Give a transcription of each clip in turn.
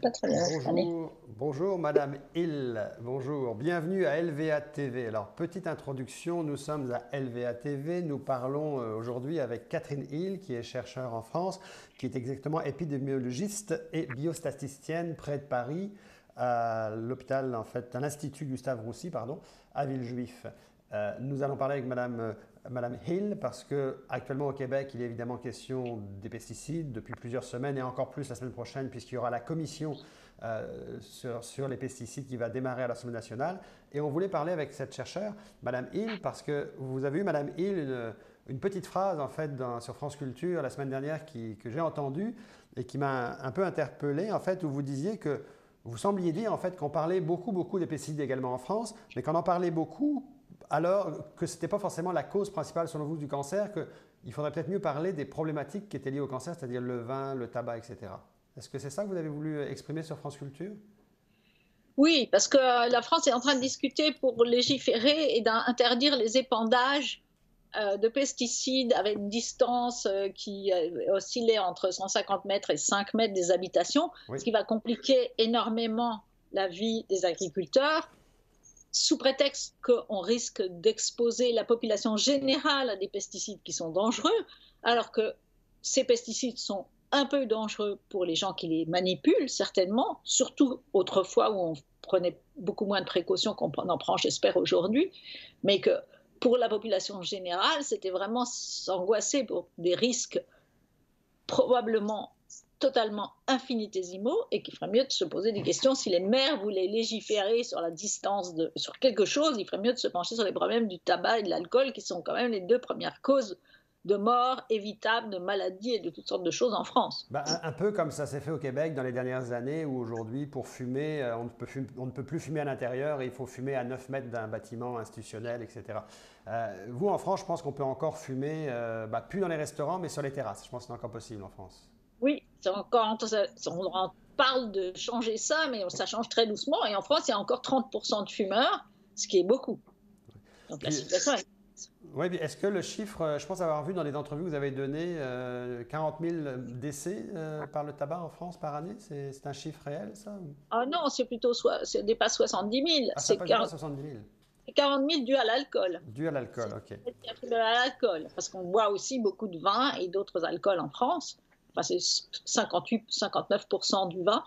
Pas très bien. Allez. Bonjour, bonjour Madame Hill, bonjour, bienvenue à LVA TV. Alors, petite introduction, nous sommes à LVA TV, nous parlons aujourd'hui avec Catherine Hill, qui est chercheure en France, qui est exactement épidémiologiste et biostatisticienne près de Paris, à l'hôpital, en fait, à l'Institut Gustave Roussy, pardon, à Villejuif. Nous allons parler avec Madame Hill parce que actuellement au Québec, il est évidemment question des pesticides depuis plusieurs semaines et encore plus la semaine prochaine puisqu'il y aura la commission sur les pesticides qui va démarrer à l'Assemblée nationale. Et on voulait parler avec cette chercheure, Madame Hill, parce que vous avez eu, Madame Hill, une petite phrase en fait sur France Culture la semaine dernière que j'ai entendue et qui m'a un peu interpellé en fait, où vous disiez que vous sembliez dire en fait qu'on parlait beaucoup des pesticides également en France, mais qu'on en parlait beaucoup alors que ce n'était pas forcément la cause principale selon vous du cancer, qu'il faudrait peut-être mieux parler des problématiques qui étaient liées au cancer, c'est-à-dire le vin, le tabac, etc. Est-ce que c'est ça que vous avez voulu exprimer sur France Culture? Oui, parce que la France est en train de discuter pour légiférer et d'interdire les épandages de pesticides avec une distance qui oscillait entre 150 mètres et 5 mètres des habitations, Oui. ce qui va compliquer énormément la vie des agriculteurs, sous prétexte qu'on risque d'exposer la population générale à des pesticides qui sont dangereux, alors que ces pesticides sont un peu dangereux pour les gens qui les manipulent, certainement, surtout autrefois où on prenait beaucoup moins de précautions qu'on en prend, j'espère, aujourd'hui, mais que pour la population générale, c'était vraiment s'angoisser pour des risques probablement totalement infinitésimaux et qu'il ferait mieux de se poser des questions. Si les maires voulaient légiférer sur la distance sur quelque chose, il ferait mieux de se pencher sur les problèmes du tabac et de l'alcool, qui sont quand même les deux premières causes de mort évitables, de maladies et de toutes sortes de choses en France. Ben, un peu comme ça s'est fait au Québec dans les dernières années, où aujourd'hui, pour fumer, on ne peut plus fumer à l'intérieur et il faut fumer à 9 mètres d'un bâtiment institutionnel, etc. Vous, en France, je pense qu'on peut encore fumer, plus dans les restaurants, mais sur les terrasses. Je pense que c'est encore possible en France. Oui, c'est encore, on parle de changer ça, mais ça change très doucement. Et en France, il y a encore 30% de fumeurs, ce qui est beaucoup. Donc la Puis, situation est... ouais, est-ce que le chiffre, je pense avoir vu dans les entrevues que vous avez donné 40 000 décès par le tabac en France par année, c'est un chiffre réel, ça? Ah non, c'est plutôt, ça dépasse 70 000. Ah, ça C'est passe déjà à 70 000. 40 000 dû à l'alcool. Dû à l'alcool, C'est ok. attribué à l'alcool, parce qu'on boit aussi beaucoup de vin et d'autres alcools en France. Enfin, c'est 58-59% du vin.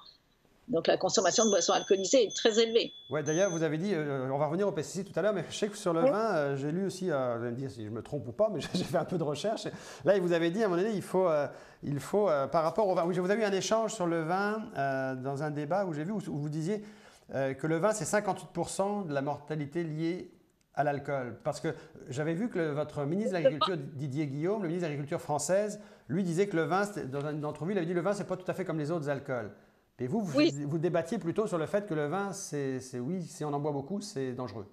Donc la consommation de boissons alcoolisées est très élevée. Ouais, d'ailleurs, vous avez dit, on va revenir aux pesticides tout à l'heure, mais je sais que sur le vin, j'ai lu aussi, vous allez me dire si je me trompe ou pas, mais j'ai fait un peu de recherche. Là, il vous avait dit à un moment donné, il faut par rapport au vin. Oui, vous avez eu un échange sur le vin dans un débat où j'ai vu, où vous disiez que le vin, c'est 58% de la mortalité liée à l'alcool. Parce que j'avais vu que votre ministre de l'Agriculture, Didier Guillaume, le ministre de l'Agriculture française, lui disait que le vin, dans une entrevue, il avait dit le vin, c'est pas tout à fait comme les autres alcools. Et vous, Oui, vous débattiez plutôt sur le fait que le vin, oui, si on en boit beaucoup, c'est dangereux.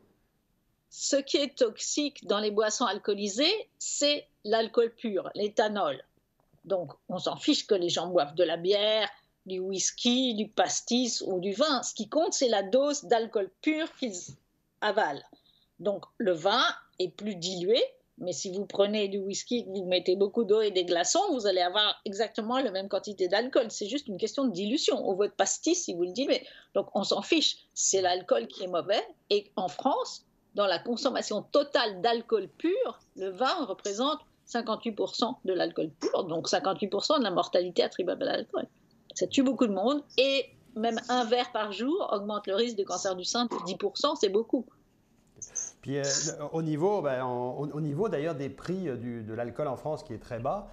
ce qui est toxique dans les boissons alcoolisées, c'est l'alcool pur, l'éthanol. Donc on s'en fiche que les gens boivent de la bière, du whisky, du pastis ou du vin. Ce qui compte, c'est la dose d'alcool pur qu'ils avalent. Donc le vin est plus dilué, mais si vous prenez du whisky, vous mettez beaucoup d'eau et des glaçons, vous allez avoir exactement la même quantité d'alcool. C'est juste une question de dilution. Ou votre pastis, si vous le diluez. Donc on s'en fiche. C'est l'alcool qui est mauvais. Et en France, dans la consommation totale d'alcool pur, le vin représente 58% de l'alcool pur, donc 58% de la mortalité attribuable à l'alcool. Ça tue beaucoup de monde et même un verre par jour augmente le risque de cancer du sein de 10%, c'est beaucoup. Puis au niveau, au niveau d'ailleurs des prix de l'alcool en France qui est très bas,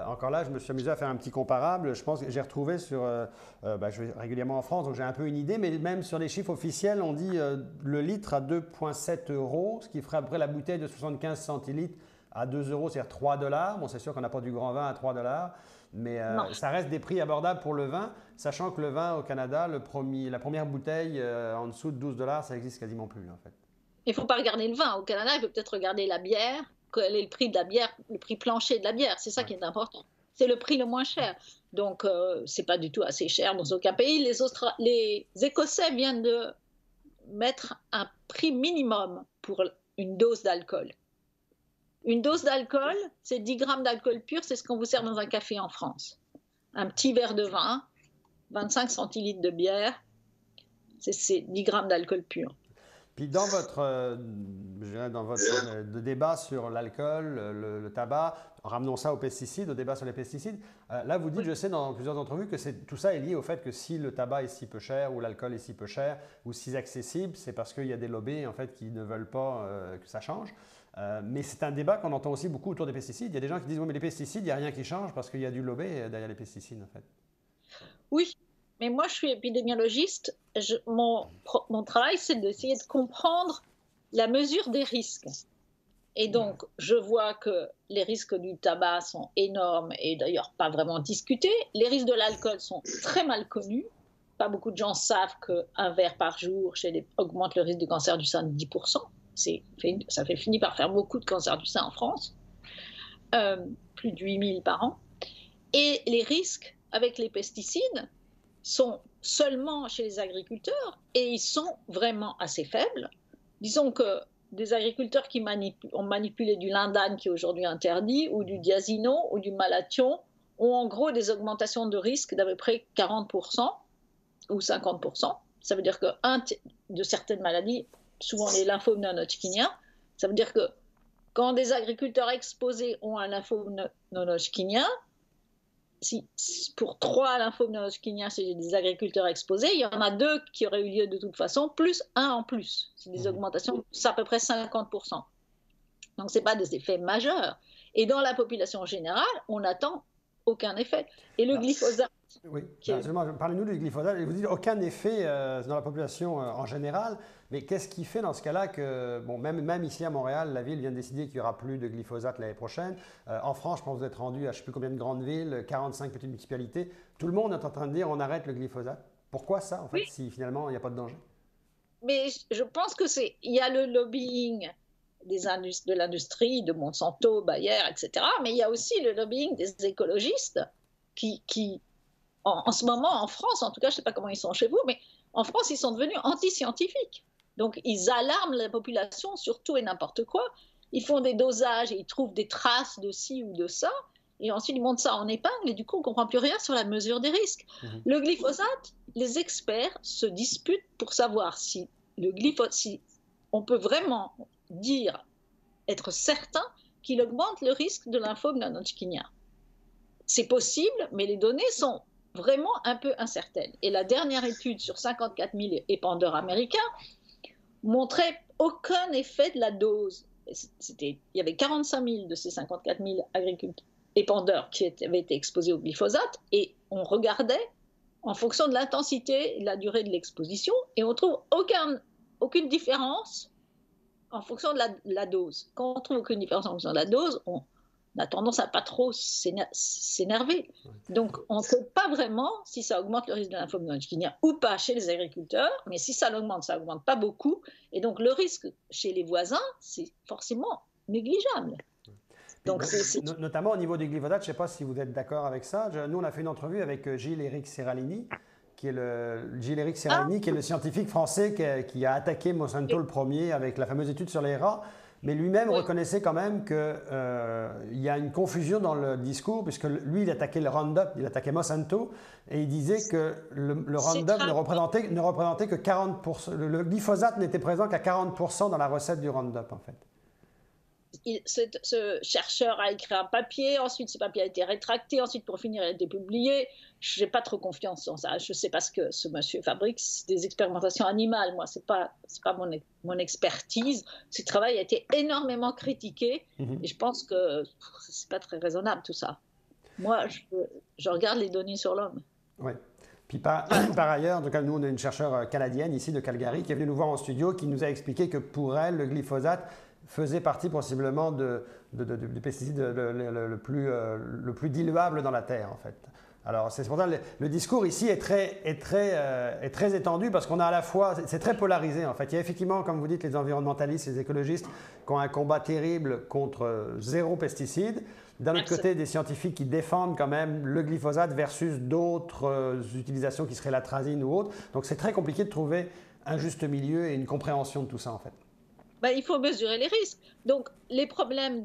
encore là, je me suis amusé à faire un petit comparable. Je pense que j'ai retrouvé je vais régulièrement en France, donc j'ai un peu une idée, mais même sur les chiffres officiels, on dit le litre à 2,7 euros, ce qui ferait après la bouteille de 75 centilitres à 2 euros, c'est-à-dire 3 dollars. Bon, c'est sûr qu'on n'a pas du grand vin à 3 dollars, mais Non. ça reste des prix abordables pour le vin, sachant que le vin au Canada, la première bouteille en dessous de 12 dollars, ça existe quasiment plus en fait. Il ne faut pas regarder le vin. Au Canada, il faut peut-être regarder la bière, quel est le prix de la bière, le prix plancher de la bière. C'est ça Ouais. qui est important. C'est le prix le moins cher. Donc, ce n'est pas du tout assez cher dans aucun pays. Les Écossais viennent de mettre un prix minimum pour une dose d'alcool. Une dose d'alcool, c'est 10 grammes d'alcool pur, c'est ce qu'on vous sert dans un café en France. Un petit verre de vin, 25 centilitres de bière, c'est 10 grammes d'alcool pur. Puis dans votre, débat sur l'alcool, le tabac, ramenons ça aux pesticides, au débat sur les pesticides. Là, vous dites, je sais dans plusieurs entrevues que tout ça est lié au fait que si le tabac est si peu cher ou l'alcool est si peu cher ou si accessible, c'est parce qu'il y a des lobbies en fait qui ne veulent pas que ça change. Mais c'est un débat qu'on entend aussi beaucoup autour des pesticides. Il y a des gens qui disent, oui, mais les pesticides, il n'y a rien qui change parce qu'il y a du lobby derrière les pesticides en fait. Oui, mais moi je suis épidémiologiste. Mon travail, c'est d'essayer de comprendre la mesure des risques. Et donc, je vois que les risques du tabac sont énormes et d'ailleurs pas vraiment discutés. Les risques de l'alcool sont très mal connus. Pas beaucoup de gens savent qu'un verre par jour augmente le risque du cancer du sein de 10%. Ça fait finir par faire beaucoup de cancers du sein en France. Plus de 8000 par an. Et les risques avec les pesticides sont seulement chez les agriculteurs et ils sont vraiment assez faibles. Disons que des agriculteurs qui ont manipulé du lindane qui est aujourd'hui interdit, ou du diazino, ou du malathion, ont en gros des augmentations de risque d'à peu près 40% ou 50%. Ça veut dire que de certaines maladies, souvent les lymphomes non-hodgkiniens, ça veut dire que quand des agriculteurs exposés ont un lymphome non-hodgkinien, pour 3 lymphomes non-hodgkiniens, c'est des agriculteurs exposés, il y en a 2 qui auraient eu lieu de toute façon, plus 1 en plus. C'est des augmentations, c'est à peu près 50%. Donc, ce n'est pas des effets majeurs. Et dans la population générale, on n'attend aucun effet. Et le glyphosate... Oui, parlez-nous du glyphosate. Vous dites aucun effet dans la population en général, mais qu'est-ce qui fait dans ce cas-là que, bon, même ici à Montréal, la ville vient de décider qu'il n'y aura plus de glyphosate l'année prochaine. En France, je pense que vous êtes rendu à je ne sais plus combien de grandes villes, 45 petites municipalités. Tout le monde est en train de dire on arrête le glyphosate. Pourquoi ça, en fait, si finalement il n'y a pas de danger? Mais je pense il y a le lobbying de l'industrie, de Monsanto, Bayer, etc. Mais il y a aussi le lobbying des écologistes qui en ce moment, en France, en tout cas, je ne sais pas comment ils sont chez vous, mais en France, ils sont devenus anti-scientifiques. Donc, ils alarment la population sur tout et n'importe quoi. Ils font des dosages et ils trouvent des traces de ci ou de ça. Et ensuite, ils montent ça en épingle. Et du coup, on ne comprend plus rien sur la mesure des risques. Le glyphosate, les experts se disputent pour savoir si on peut vraiment être certain qu'il augmente le risque de lymphome non-hodgkinien. C'est possible, mais les données sont vraiment un peu incertaines. Et la dernière étude sur 54 000 épandeurs américains montrait aucun effet de la dose. Il y avait 45 000 de ces 54 000 épandeurs qui avaient été exposés au glyphosate et on regardait en fonction de l'intensité et de la durée de l'exposition et on trouve aucune différence en fonction de la dose. Quand on trouve aucune différence en fonction de la dose, on a tendance à pas trop s'énerver. Donc, on ne sait pas vraiment si ça augmente le risque de lymphome non-hodgkinien ou pas chez les agriculteurs, mais si ça l'augmente, ça augmente pas beaucoup. Et donc, le risque chez les voisins, c'est forcément négligeable. Donc, notamment au niveau du glyphosate, je ne sais pas si vous êtes d'accord avec ça. Nous, on a fait une entrevue avec Gilles-Éric Serralini, qui est le scientifique français qui a attaqué Monsanto le premier avec la fameuse étude sur les rats. Mais lui-même reconnaissait quand même qu'il y a une confusion dans le discours, puisque lui, il attaquait le Roundup, il attaquait Monsanto, et il disait que le Roundup ne représentait que 40%. Le glyphosate n'était présent qu'à 40% dans la recette du Roundup, en fait. Ce chercheur a écrit un papier, ensuite ce papier a été rétracté, ensuite pour finir il a été publié. Je n'ai pas trop confiance en ça. Je ne sais pas ce que ce monsieur fabrique, c'est des expérimentations animales. Moi, ce n'est pas mon expertise. Ce travail a été énormément critiqué et je pense que ce n'est pas très raisonnable tout ça. Moi, je regarde les données sur l'homme. Oui. Puis par ailleurs, en tout cas, nous, on a une chercheure canadienne ici de Calgary qui est venue nous voir en studio, qui nous a expliqué que pour elle, le glyphosate faisait partie possiblement du pesticide le plus diluable dans la terre, en fait. Alors, c'est pour ça que le discours ici est très étendu parce qu'on a à la fois, c'est très polarisé, en fait. Il y a effectivement, comme vous dites, les environnementalistes, les écologistes qui ont un combat terrible contre zéro pesticide. D'un autre côté, des scientifiques qui défendent quand même le glyphosate versus d'autres utilisations qui seraient l'atrazine ou autres. Donc, c'est très compliqué de trouver un juste milieu et une compréhension de tout ça, en fait. Il faut mesurer les risques. Donc, les problèmes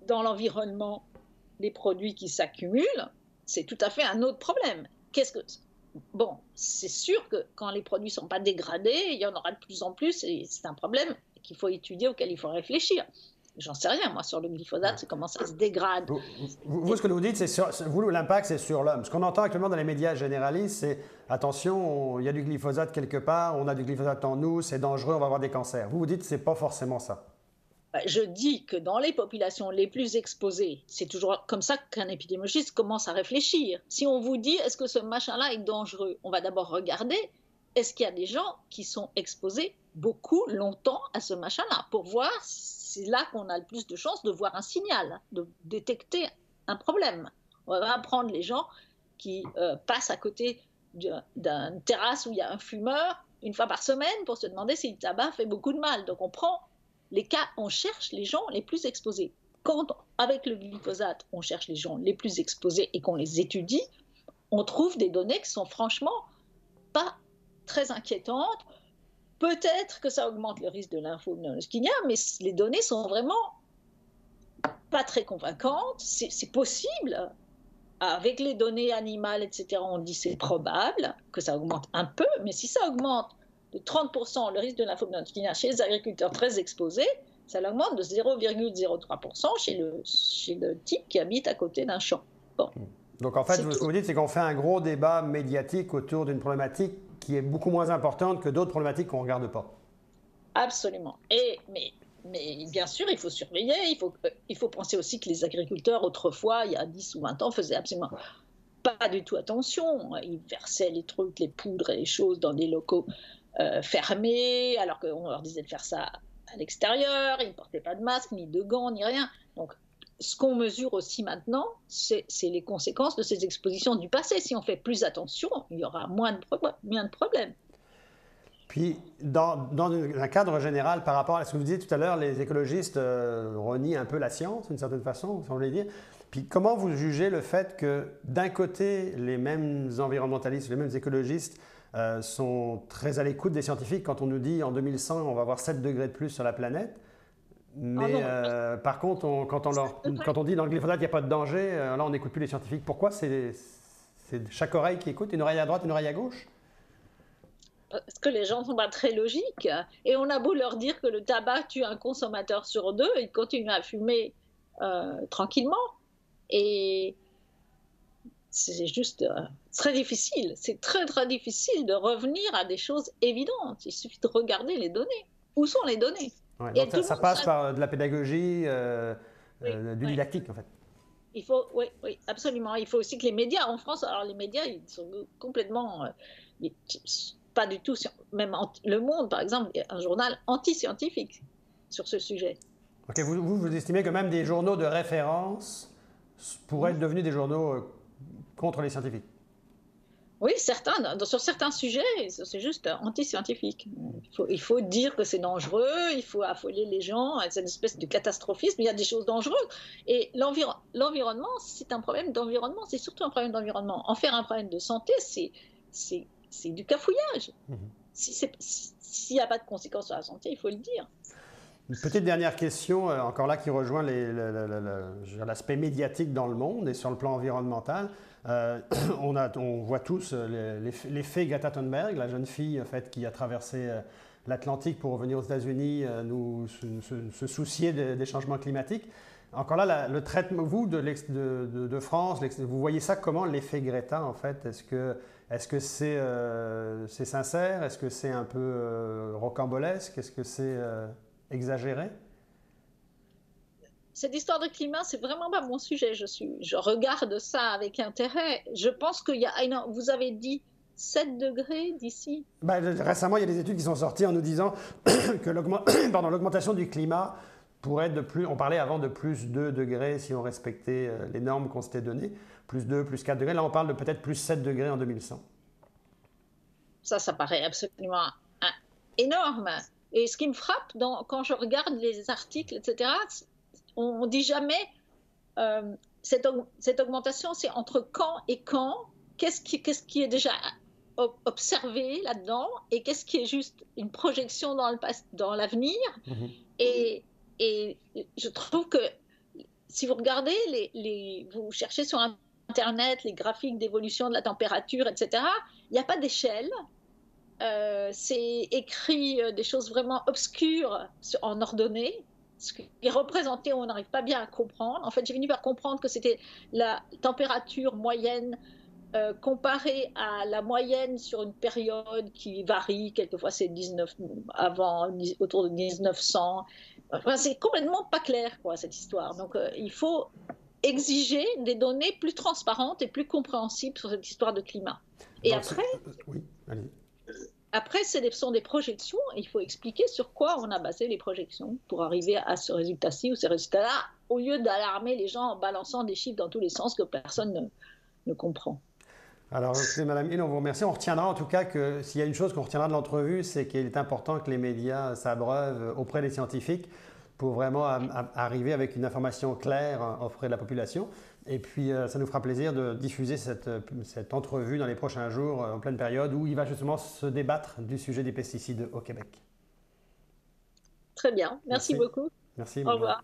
dans l'environnement, les produits qui s'accumulent, c'est tout à fait un autre problème. Bon, c'est sûr que quand les produits ne sont pas dégradés, il y en aura de plus en plus et c'est un problème qu'il faut étudier, auquel il faut réfléchir. J'en sais rien, moi, sur le glyphosate, c'est comment ça se dégrade. Ce que vous dites, l'impact, c'est sur l'homme. Ce qu'on entend actuellement dans les médias généralistes, c'est attention, il y a du glyphosate quelque part, on a du glyphosate en nous, c'est dangereux, on va avoir des cancers. Vous dites que ce n'est pas forcément ça. Je dis que dans les populations les plus exposées, c'est toujours comme ça qu'un épidémiologiste commence à réfléchir. Si on vous dit, est-ce que ce machin-là est dangereux, on va d'abord regarder, est-ce qu'il y a des gens qui sont exposés beaucoup, longtemps à ce machin-là, pour voir, c'est là qu'on a le plus de chances de voir un signal, de détecter un problème. On va prendre les gens qui passent à côté d'une terrasse où il y a un fumeur une fois par semaine pour se demander si le tabac fait beaucoup de mal. Donc on prend les cas, on cherche les gens les plus exposés. Quand, avec le glyphosate, on cherche les gens les plus exposés et qu'on les étudie, on trouve des données qui sont franchement pas très inquiétantes. Peut-être que ça augmente le risque de lymphomyosarcome, mais les données sont vraiment pas très convaincantes. C'est possible. Avec les données animales, etc., on dit c'est probable que ça augmente un peu, mais si ça augmente de 30% le risque de lymphomyosarcome chez les agriculteurs très exposés, ça l'augmente de 0,03% chez le type qui habite à côté d'un champ. Bon. Donc en fait, ce que vous dites, c'est qu'on fait un gros débat médiatique autour d'une problématique qui est beaucoup moins importante que d'autres problématiques qu'on ne regarde pas. Absolument. Mais bien sûr, il faut surveiller, il faut penser aussi que les agriculteurs, autrefois, il y a 10 ou 20 ans, faisaient absolument pas du tout attention. Ils versaient les trucs, les poudres et les choses dans des locaux fermés, alors qu'on leur disait de faire ça à l'extérieur, ils ne portaient pas de masque, ni de gants, ni rien. Donc, ce qu'on mesure aussi maintenant, c'est les conséquences de ces expositions du passé. Si on fait plus attention, il y aura moins de problèmes. Puis, dans un cadre général, par rapport à ce que vous disiez tout à l'heure, les écologistes renient un peu la science, d'une certaine façon, vous semblez dire. Puis, comment vous jugez le fait que, d'un côté, les mêmes environnementalistes, les mêmes écologistes sont très à l'écoute des scientifiques quand on nous dit en 2100, on va avoir 7 degrés de plus sur la planète. Mais par contre, quand on dit dans le glyphosate, il n'y a pas de danger, là, on n'écoute plus les scientifiques. Pourquoi c'est chaque oreille qui écoute, une oreille à droite, une oreille à gauche? Parce que les gens ne sont pas très logiques. Et on a beau leur dire que le tabac tue un consommateur sur 2, ils continuent à fumer tranquillement. Et c'est juste très difficile. C'est très, très difficile de revenir à des choses évidentes. Il suffit de regarder les données. Où sont les données? Ouais, donc ça passe par de la pédagogie, du didactique, en fait. Oui, absolument. Il faut aussi que les médias, en France, alors les médias, ils sont complètement... pas du tout, même Le Monde, par exemple, est un journal anti-scientifique sur ce sujet. OK, vous estimez que même des journaux de référence pourraient être devenus des journaux contre les scientifiques? Oui, sur certains sujets, c'est juste anti-scientifique. Il faut dire que c'est dangereux, il faut affoler les gens, c'est une espèce de catastrophisme, il y a des choses dangereuses. Et l'environnement, c'est un problème d'environnement, c'est surtout un problème d'environnement. En faire un problème de santé, c'est du cafouillage. S'il n'y a pas de conséquences sur la santé, il faut le dire. Une petite dernière question, encore là, qui rejoint l'aspect médiatique dans le monde et sur le plan environnemental. On voit tous l'effet Greta Thunberg, la jeune fille en fait, qui a traversé l'Atlantique pour revenir aux États-Unis, se soucier des changements climatiques. Encore là, le traitement, vous, de France, vous voyez ça comment, l'effet Greta, en fait? Est-ce que c'est sincère? Est-ce que c'est un peu rocambolesque? Est-ce que c'est exagéré? Cette histoire de climat, c'est vraiment pas mon sujet. Je regarde ça avec intérêt. Je pense qu'il y a... vous avez dit 7 degrés d'ici? Récemment, il y a des études qui sont sorties en nous disant que l'augmentation du climat pourrait être on parlait avant de plus 2 degrés si on respectait les normes qu'on s'était données, plus 2, plus 4 degrés. Là, on parle de peut-être plus 7 degrés en 2100. Ça paraît absolument énorme. Et ce qui me frappe quand je regarde les articles, etc., on ne dit jamais cette augmentation, c'est entre quand et quand, qu'est-ce qui est déjà observé là-dedans et qu'est-ce qui est juste une projection dans l'avenir. Et je trouve que si vous regardez, vous cherchez sur Internet, les graphiques d'évolution de la température, etc., il n'y a pas d'échelle. C'est écrit des choses vraiment obscures en ordonnée. Ce qui est représenté, on n'arrive pas bien à comprendre. En fait, j'ai fini par comprendre que c'était la température moyenne comparée à la moyenne sur une période qui varie. Quelquefois, c'est 19 avant, autour de 1900. Enfin, c'est complètement pas clair, quoi, cette histoire. Donc, il faut exiger des données plus transparentes et plus compréhensibles sur cette histoire de climat. Et Donc, après, oui, allez. après, ce sont des projections, et il faut expliquer sur quoi on a basé les projections pour arriver à ce résultat-ci ou ces résultats-là, au lieu d'alarmer les gens en balançant des chiffres dans tous les sens que personne ne comprend. Alors, écoutez, Madame Hill, on vous remercie. On retiendra en tout cas que s'il y a une chose qu'on retiendra de l'entrevue, c'est qu'il est important que les médias s'abreuvent auprès des scientifiques pour vraiment arriver avec une information claire auprès de la population. Et puis, ça nous fera plaisir de diffuser cette entrevue dans les prochains jours, en pleine période, où il va justement se débattre du sujet des pesticides au Québec. Très bien. Merci beaucoup. Merci. Au revoir.